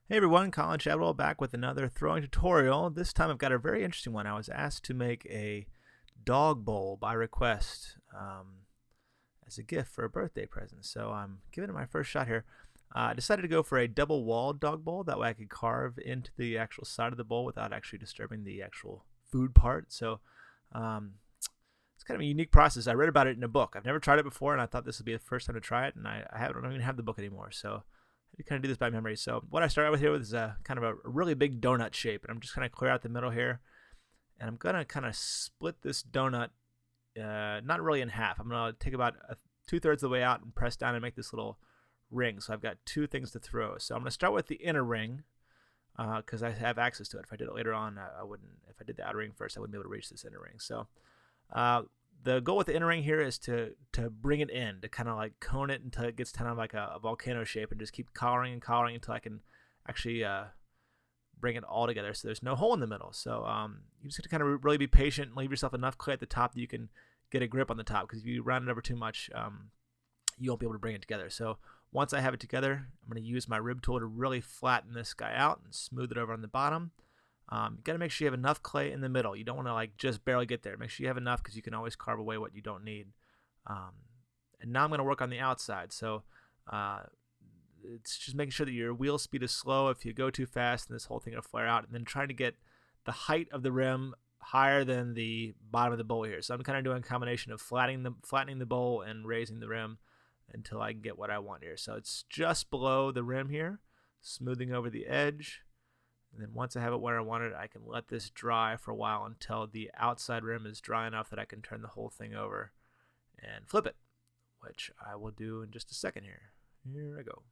Hey everyone, Colin Shadwell back with another throwing tutorial. This time I've got a very interesting one. I was asked to make a dog bowl by request as a gift for a birthday present. So I'm giving it my first shot here. I decided to go for a double walled dog bowl. That way I could carve into the actual side of the bowl without actually disturbing the actual food part. So um, it's kind of a unique process. I read about it in a book. I've never tried it before, and I thought this would be the first time to try it, and I don't even have the book anymore. So I kind of do this by memory. So what I started with here is a kind of a really big donut shape, and I'm just going to clear out the middle here, and I'm going to kind of split this donut, not really in half. I'm going to take about 2/3 of the way out and press down and make this little ring. So I've got two things to throw. So I'm going to start with the inner ring because I have access to it. If I did it later on, I wouldn't. If I did the outer ring first, I wouldn't be able to reach this inner ring. So the goal with the inner ring here is to bring it in, to kind of like cone it until it gets kind of like a volcano shape, and just keep collaring and collaring until I can actually bring it all together so there's no hole in the middle. So you just have to kind of really be patient and leave yourself enough clay at the top that you can get a grip on the top, because if you round it over too much, you won't be able to bring it together. So once I have it together, I'm going to use my rib tool to really flatten this guy out and smooth it over on the bottom. You got to make sure you have enough clay in the middle. You don't want to like just barely get there. Make sure you have enough, because you can always carve away what you don't need. And now I'm going to work on the outside. So it's just making sure that your wheel speed is slow. If you go too fast, then this whole thing will flare out. And then trying to get the height of the rim higher than the bottom of the bowl here. So I'm kind of doing a combination of flattening the bowl and raising the rim until I can get what I want here. So it's just below the rim here, smoothing over the edge. And then once I have it where I want it, I can let this dry for a while until the outside rim is dry enough that I can turn the whole thing over and flip it, which I will do in just a second here. Here I go.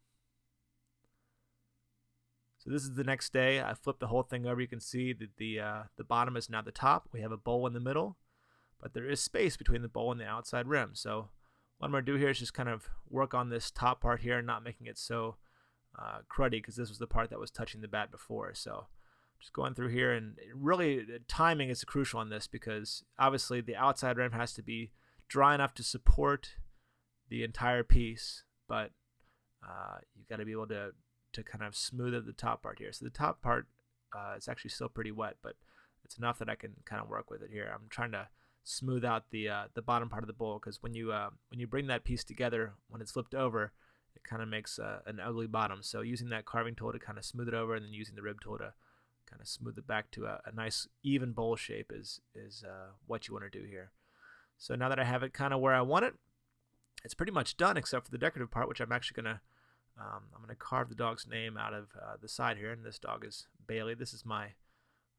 So this is the next day. I flipped the whole thing over. You can see that the bottom is now the top. We have a bowl in the middle, but there is space between the bowl and the outside rim. So what I'm going to do here is just kind of work on this top part here and not making it so cruddy, because this was the part that was touching the bat before. So just going through here, and really timing is crucial on this, because obviously the outside rim has to be dry enough to support the entire piece, but you've got to be able to kind of smooth out the top part here. So the top part is actually still pretty wet, but it's enough that I can kind of work with it here. I'm trying to smooth out the bottom part of the bowl, because when you bring that piece together, when it's flipped over, it kind of makes an ugly bottom. So using that carving tool to kind of smooth it over, and then using the rib tool to kind of smooth it back to a nice even bowl shape is what you want to do here. So now that I have it kind of where I want it, it's pretty much done except for the decorative part, which I'm actually going to I'm going to carve the dog's name out of the side here. And this dog is Bailey. This is my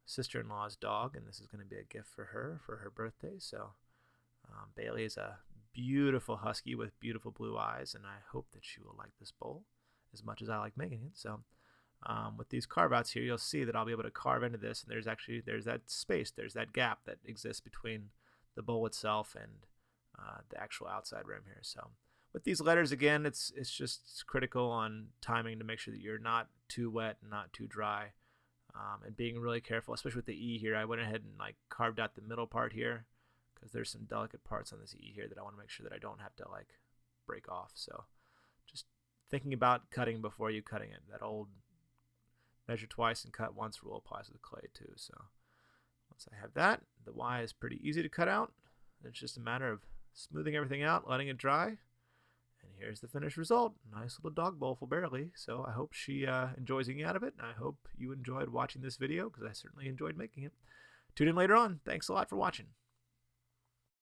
sister-in-law's dog, and this is going to be a gift for her birthday. So Bailey is a beautiful husky with beautiful blue eyes, and I hope that she will like this bowl as much as I like making it. So with these carve outs here, you'll see that I'll be able to carve into this, and there's that space, there's that gap that exists between the bowl itself and the actual outside rim here. So with these letters, again, it's just critical on timing to make sure that you're not too wet and not too dry, and being really careful, especially with the E here. I went ahead and like carved out the middle part here, because there's some delicate parts on this E here that I want to make sure that I don't have to like break off. So just thinking about cutting before you cutting it. That old measure twice and cut once rule applies to the clay too. So once I have that, the Y is pretty easy to cut out. It's just a matter of smoothing everything out, letting it dry. And here's the finished result. Nice little dog bowl for Barely. So I hope she enjoys eating out of it. And I hope you enjoyed watching this video, because I certainly enjoyed making it. Tune in later on. Thanks a lot for watching.